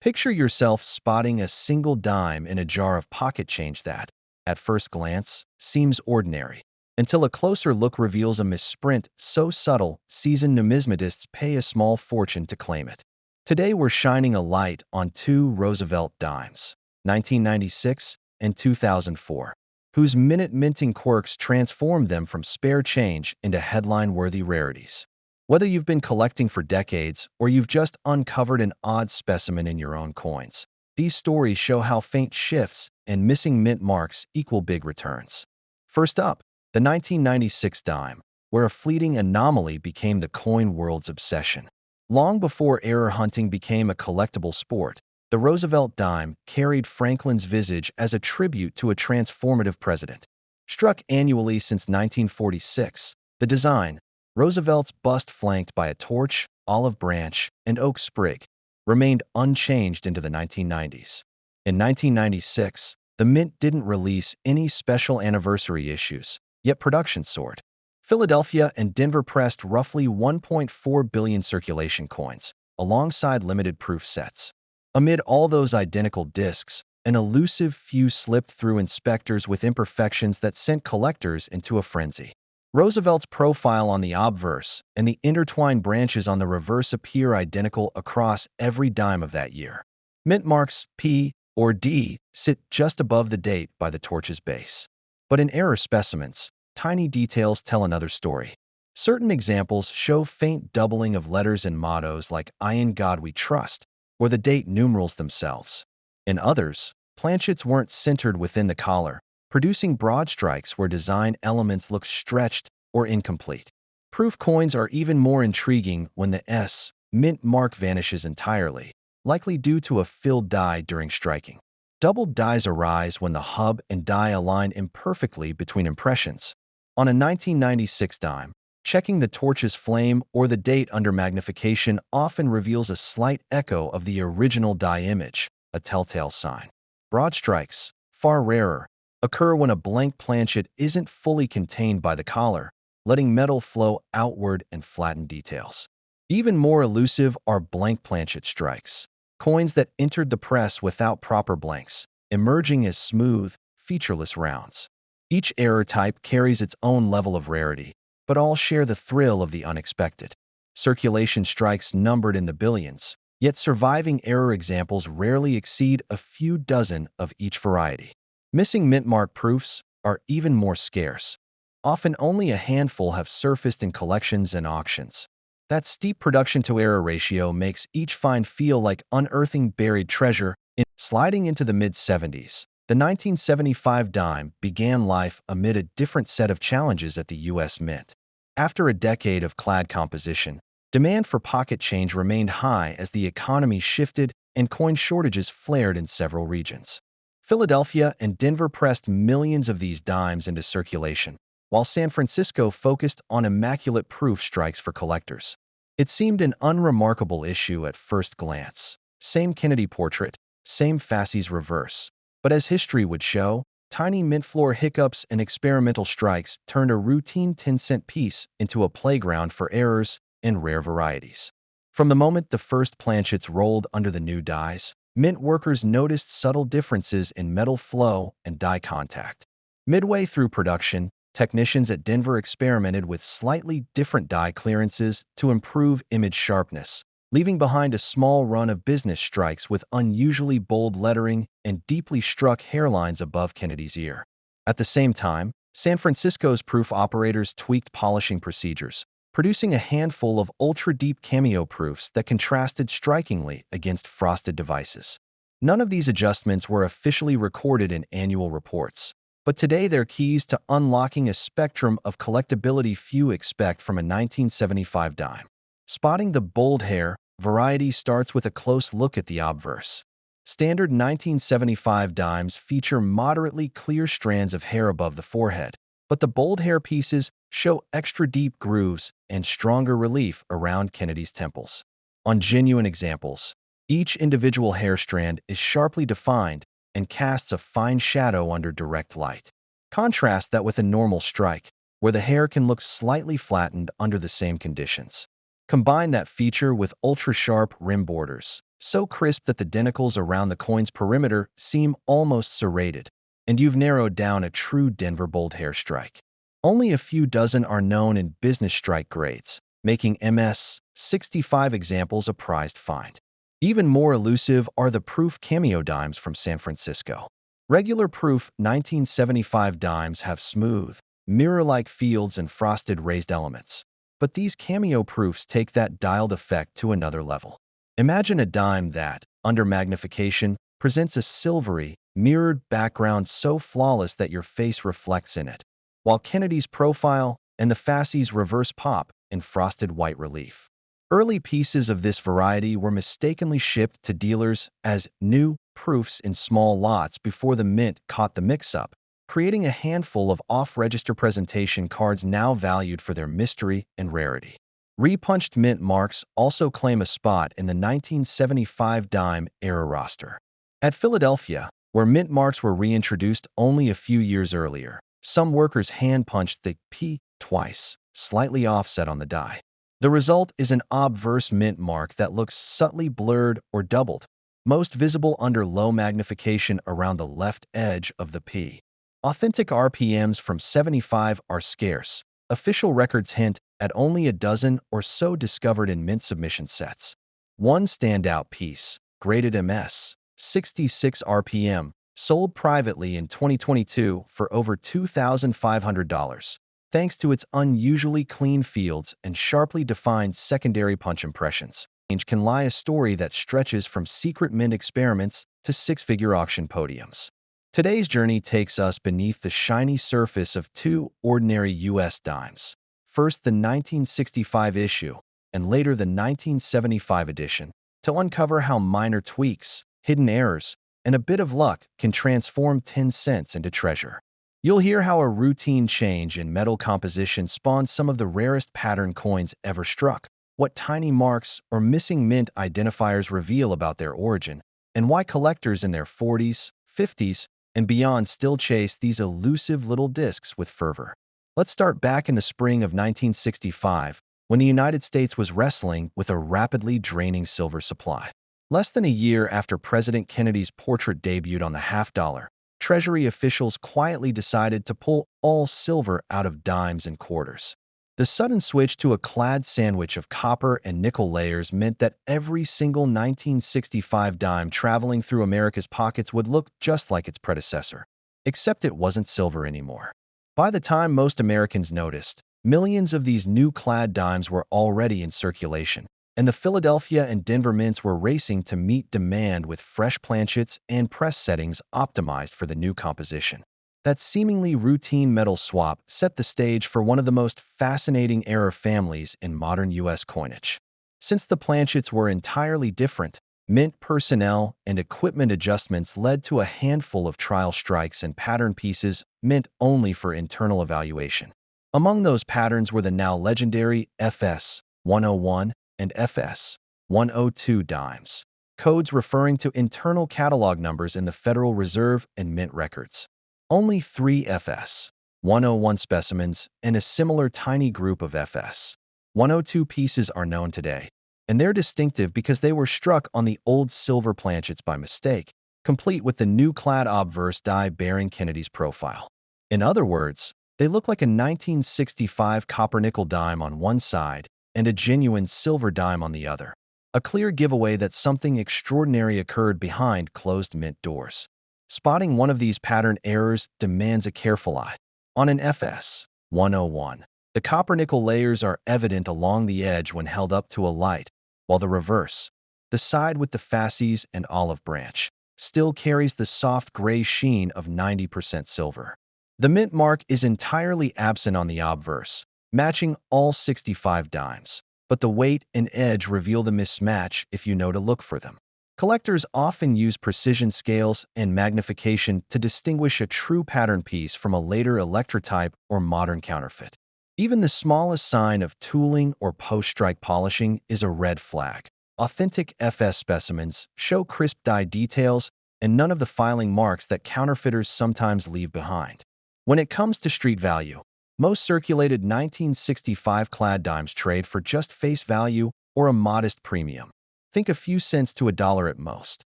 Picture yourself spotting a single dime in a jar of pocket change that, at first glance, seems ordinary, until a closer look reveals a misprint so subtle seasoned numismatists pay a small fortune to claim it. Today we're shining a light on two Roosevelt dimes, 1996 and 2004, whose minute-minting quirks transformed them from spare change into headline-worthy rarities. Whether you've been collecting for decades or you've just uncovered an odd specimen in your own coins, these stories show how faint shifts and missing mint marks equal big returns. First up, the 1996 dime, where a fleeting anomaly became the coin world's obsession. Long before error hunting became a collectible sport, the Roosevelt dime carried Franklin's visage as a tribute to a transformative president. Struck annually since 1946, the design, Roosevelt's bust flanked by a torch, olive branch, and oak sprig, remained unchanged into the 1990s. In 1996, the Mint didn't release any special anniversary issues, yet production soared. Philadelphia and Denver pressed roughly 1.4 billion circulation coins, alongside limited proof sets. Amid all those identical discs, an elusive few slipped through inspectors with imperfections that sent collectors into a frenzy. Roosevelt's profile on the obverse and the intertwined branches on the reverse appear identical across every dime of that year. Mint marks P or D sit just above the date by the torch's base. But in error specimens, tiny details tell another story. Certain examples show faint doubling of letters and mottos like "I in God We Trust," or the date numerals themselves. In others, planchets weren't centered within the collar, producing broad strikes where design elements look stretched or incomplete. Proof coins are even more intriguing when the S mint mark vanishes entirely, likely due to a filled die during striking. Doubled dies arise when the hub and die align imperfectly between impressions. On a 1996 dime, checking the torch's flame or the date under magnification often reveals a slight echo of the original die image, a telltale sign. Broad strikes, far rarer, occur when a blank planchet isn't fully contained by the collar, letting metal flow outward and flatten details. Even more elusive are blank planchet strikes, coins that entered the press without proper blanks, emerging as smooth, featureless rounds. Each error type carries its own level of rarity, but all share the thrill of the unexpected. Circulation strikes numbered in the billions, yet surviving error examples rarely exceed a few dozen of each variety. Missing mint mark proofs are even more scarce. Often only a handful have surfaced in collections and auctions. That steep production-to-error ratio makes each find feel like unearthing buried treasure. Sliding into the mid-70s, the 1975 dime began life amid a different set of challenges at the U.S. Mint. After a decade of clad composition, demand for pocket change remained high as the economy shifted and coin shortages flared in several regions. Philadelphia and Denver pressed millions of these dimes into circulation, while San Francisco focused on immaculate proof strikes for collectors. It seemed an unremarkable issue at first glance. Same Kennedy portrait, same fasces reverse. But as history would show, tiny mint floor hiccups and experimental strikes turned a routine 10-cent piece into a playground for errors and rare varieties. From the moment the first planchets rolled under the new dies, mint workers noticed subtle differences in metal flow and die contact. Midway through production, technicians at Denver experimented with slightly different die clearances to improve image sharpness, leaving behind a small run of business strikes with unusually bold lettering and deeply struck hairlines above Kennedy's ear. At the same time, San Francisco's proof operators tweaked polishing procedures, producing a handful of ultra-deep cameo proofs that contrasted strikingly against frosted devices. None of these adjustments were officially recorded in annual reports, but today they're keys to unlocking a spectrum of collectability few expect from a 1975 dime. Spotting the bold hair, Variety starts with a close look at the obverse. Standard 1975 dimes feature moderately clear strands of hair above the forehead, but the bold hair pieces show extra deep grooves and stronger relief around Kennedy's temples. On genuine examples, each individual hair strand is sharply defined and casts a fine shadow under direct light. Contrast that with a normal strike, where the hair can look slightly flattened under the same conditions. Combine that feature with ultra-sharp rim borders, so crisp that the denticles around the coin's perimeter seem almost serrated, and you've narrowed down a true Denver Bold hair strike. Only a few dozen are known in business strike grades, making MS-65 examples a prized find. Even more elusive are the proof cameo dimes from San Francisco. Regular proof 1975 dimes have smooth, mirror-like fields and frosted raised elements. But these cameo proofs take that dialed effect to another level. Imagine a dime that, under magnification, presents a silvery, mirrored background so flawless that your face reflects in it, while Kennedy's profile and the fascie's reverse pop in frosted white relief. Early pieces of this variety were mistakenly shipped to dealers as new proofs in small lots before the mint caught the mix-up, creating a handful of off-register presentation cards now valued for their mystery and rarity. Repunched mint marks also claim a spot in the 1975 dime era roster. At Philadelphia, where mint marks were reintroduced only a few years earlier, some workers hand-punched the P twice, slightly offset on the die. The result is an obverse mint mark that looks subtly blurred or doubled, most visible under low magnification around the left edge of the P. Authentic RPMs from 75 are scarce. Official records hint at only a dozen or so discovered in mint submission sets. One standout piece, graded MS, 66 RPM, sold privately in 2022 for over $2,500. Thanks to its unusually clean fields and sharply defined secondary punch impressions, can lie a story that stretches from secret mint experiments to six-figure auction podiums. Today's journey takes us beneath the shiny surface of two ordinary U.S. dimes. First the 1965 issue, and later the 1975 edition, to uncover how minor tweaks, hidden errors, and a bit of luck can transform 10 cents into treasure. You'll hear how a routine change in metal composition spawned some of the rarest pattern coins ever struck, what tiny marks or missing mint identifiers reveal about their origin, and why collectors in their 40s, 50s, and beyond still chase these elusive little discs with fervor. Let's start back in the spring of 1965, when the United States was wrestling with a rapidly draining silver supply. Less than a year after President Kennedy's portrait debuted on the half-dollar, Treasury officials quietly decided to pull all silver out of dimes and quarters. The sudden switch to a clad sandwich of copper and nickel layers meant that every single 1965 dime traveling through America's pockets would look just like its predecessor, except it wasn't silver anymore. By the time most Americans noticed, millions of these new clad dimes were already in circulation, and the Philadelphia and Denver mints were racing to meet demand with fresh planchets and press settings optimized for the new composition. That seemingly routine metal swap set the stage for one of the most fascinating era families in modern U.S. coinage. Since the planchets were entirely different, mint personnel and equipment adjustments led to a handful of trial strikes and pattern pieces meant only for internal evaluation. Among those patterns were the now legendary FS 101 and FS 102 dimes, codes referring to internal catalog numbers in the Federal Reserve and mint records. Only 3 FS 101 specimens and a similar tiny group of FS 102 pieces are known today, and they're distinctive because they were struck on the old silver planchets by mistake, complete with the new clad obverse die bearing Kennedy's profile. In other words, they look like a 1965 copper-nickel dime on one side and a genuine silver dime on the other, a clear giveaway that something extraordinary occurred behind closed mint doors. Spotting one of these pattern errors demands a careful eye. On an FS 101, the copper-nickel layers are evident along the edge when held up to a light, while the reverse, the side with the fascies and olive branch, still carries the soft gray sheen of 90% silver. The mint mark is entirely absent on the obverse, matching all 65 dimes, but the weight and edge reveal the mismatch if you know to look for them. Collectors often use precision scales and magnification to distinguish a true pattern piece from a later electrotype or modern counterfeit. Even the smallest sign of tooling or post-strike polishing is a red flag. Authentic FS specimens show crisp die details and none of the filing marks that counterfeiters sometimes leave behind. When it comes to street value, most circulated 1965 clad dimes trade for just face value or a modest premium. think a few cents to $1 at most,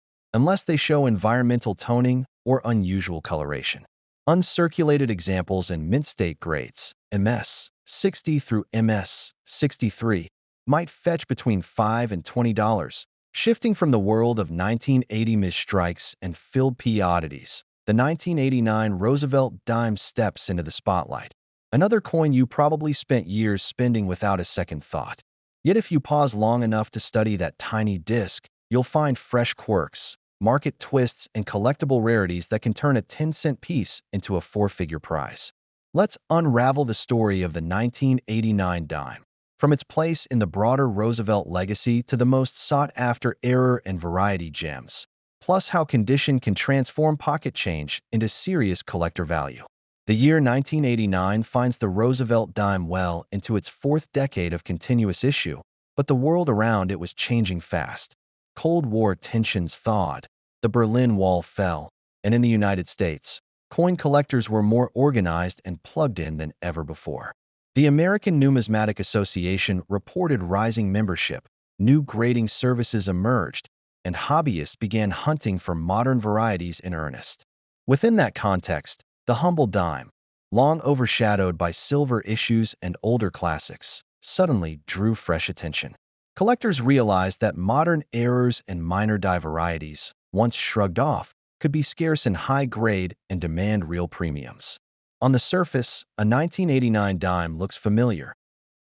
unless they show environmental toning or unusual coloration. Uncirculated examples in mint state grades, MS 60 through MS 63, might fetch between $5 and $20. Shifting from the world of 1980 misstrikes and filled P oddities, the 1989 Roosevelt dime steps into the spotlight. Another coin you probably spent years spending without a second thought. Yet if you pause long enough to study that tiny disc, you'll find fresh quirks, market twists, and collectible rarities that can turn a 10-cent piece into a four-figure prize. Let's unravel the story of the 1989 dime, from its place in the broader Roosevelt legacy to the most sought-after error and variety gems, plus how condition can transform pocket change into serious collector value. The year 1989 finds the Roosevelt dime well into its fourth decade of continuous issue, but the world around it was changing fast. Cold War tensions thawed, the Berlin Wall fell, and in the United States, coin collectors were more organized and plugged in than ever before. The American Numismatic Association reported rising membership, new grading services emerged, and hobbyists began hunting for modern varieties in earnest. Within that context, the humble dime, long overshadowed by silver issues and older classics, suddenly drew fresh attention. Collectors realized that modern errors and minor die varieties, once shrugged off, could be scarce in high grade and demand real premiums. On the surface, a 1989 dime looks familiar.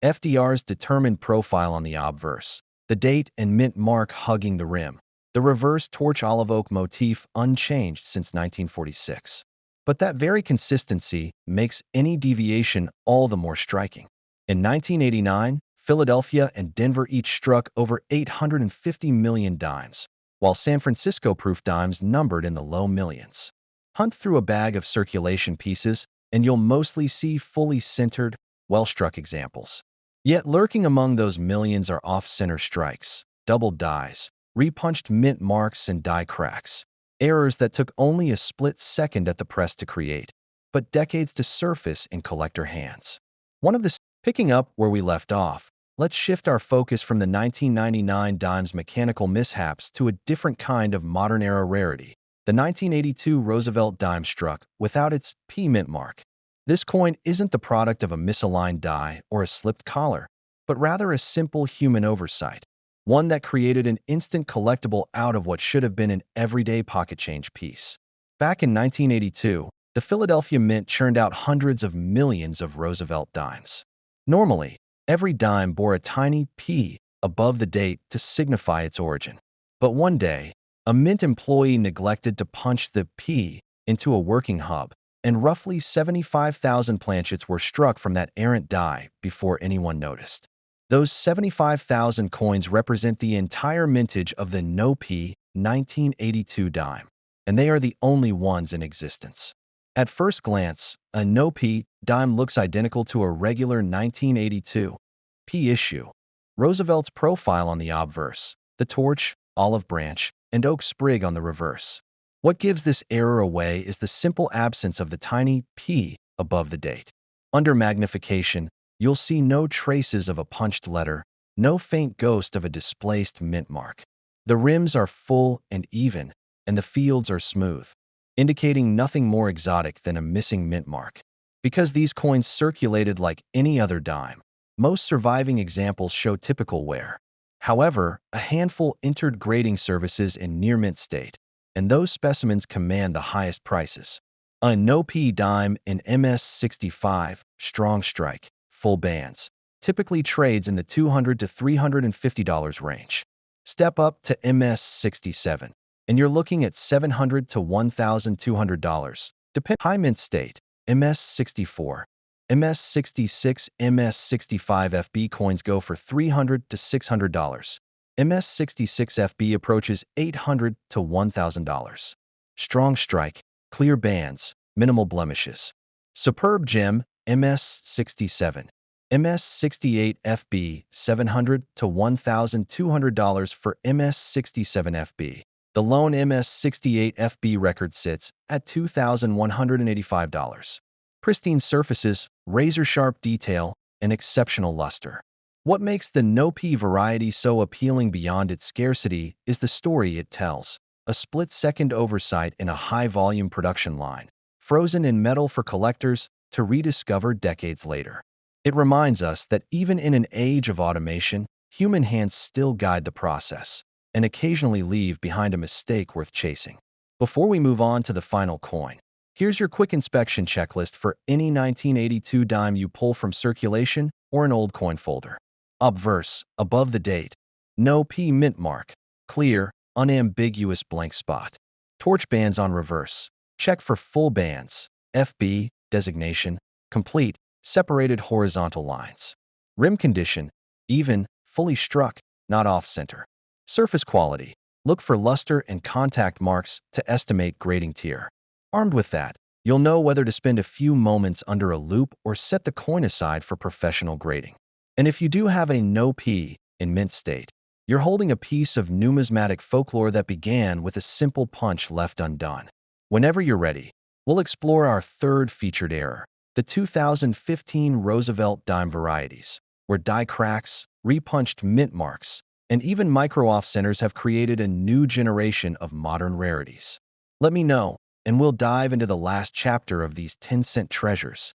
FDR's determined profile on the obverse, the date and mint mark hugging the rim, the reverse torch olive oak motif unchanged since 1946. But that very consistency makes any deviation all the more striking. In 1989, Philadelphia and Denver each struck over 850 million dimes, while San Francisco-proof dimes numbered in the low millions. Hunt through a bag of circulation pieces, and you'll mostly see fully centered, well-struck examples. Yet lurking among those millions are off-center strikes, doubled dies, repunched mint marks, and die cracks. Errors that took only a split second at the press to create, but decades to surface in collector hands. Picking up where we left off, let's shift our focus from the 1999 dime's mechanical mishaps to a different kind of modern-era rarity. The 1982 Roosevelt dime struck without its P mint mark. This coin isn't the product of a misaligned die or a slipped collar, but rather a simple human oversight, one that created an instant collectible out of what should have been an everyday pocket change piece. Back in 1982, the Philadelphia Mint churned out hundreds of millions of Roosevelt dimes. Normally, every dime bore a tiny P above the date to signify its origin. But one day, a Mint employee neglected to punch the P into a working hub, and roughly 75,000 planchets were struck from that errant die before anyone noticed. Those 75,000 coins represent the entire mintage of the no-P 1982 dime, and they are the only ones in existence. At first glance, a no-P dime looks identical to a regular 1982 P issue. Roosevelt's profile on the obverse, the torch, olive branch, and oak sprig on the reverse. What gives this error away is the simple absence of the tiny P above the date. Under magnification, you'll see no traces of a punched letter, no faint ghost of a displaced mint mark. The rims are full and even, and the fields are smooth, indicating nothing more exotic than a missing mint mark. Because these coins circulated like any other dime, most surviving examples show typical wear. However, a handful entered grading services in near mint state, and those specimens command the highest prices. A no-P dime in MS65, strong strike, full bands, typically trades in the $200 to $350 range. Step up to MS67, and you're looking at $700 to $1,200, depending high mint state, MS64. MS66, MS65 FB coins go for $300 to $600. MS66 FB approaches $800 to $1,000. Strong strike, clear bands, minimal blemishes. Superb gem, MS67. MS68 FB, $700 to $1,200 for MS67 FB. The lone MS68 FB record sits at $2,185. Pristine surfaces, razor-sharp detail, and exceptional luster. What makes the no-P variety so appealing beyond its scarcity is the story it tells. A split-second oversight in a high-volume production line, frozen in metal for collectors to rediscover decades later. It reminds us that even in an age of automation, human hands still guide the process and occasionally leave behind a mistake worth chasing. Before we move on to the final coin, here's your quick inspection checklist for any 1982 dime you pull from circulation or an old coin folder. Obverse, above the date. No P mint mark. Clear, unambiguous blank spot. Torch bands on reverse. Check for full bands. FB, designation. Complete, separated horizontal lines. Rim condition, even, fully struck, not off-center. Surface quality. Look for luster and contact marks to estimate grading tier. Armed with that, you'll know whether to spend a few moments under a loop or set the coin aside for professional grading. And if you do have a no P in mint state, you're holding a piece of numismatic folklore that began with a simple punch left undone. Whenever you're ready, we'll explore our third featured error, the 2015 Roosevelt dime varieties, where die cracks, repunched mint marks, and even micro-off-centers have created a new generation of modern rarities. Let me know, and we'll dive into the last chapter of these 10-cent treasures.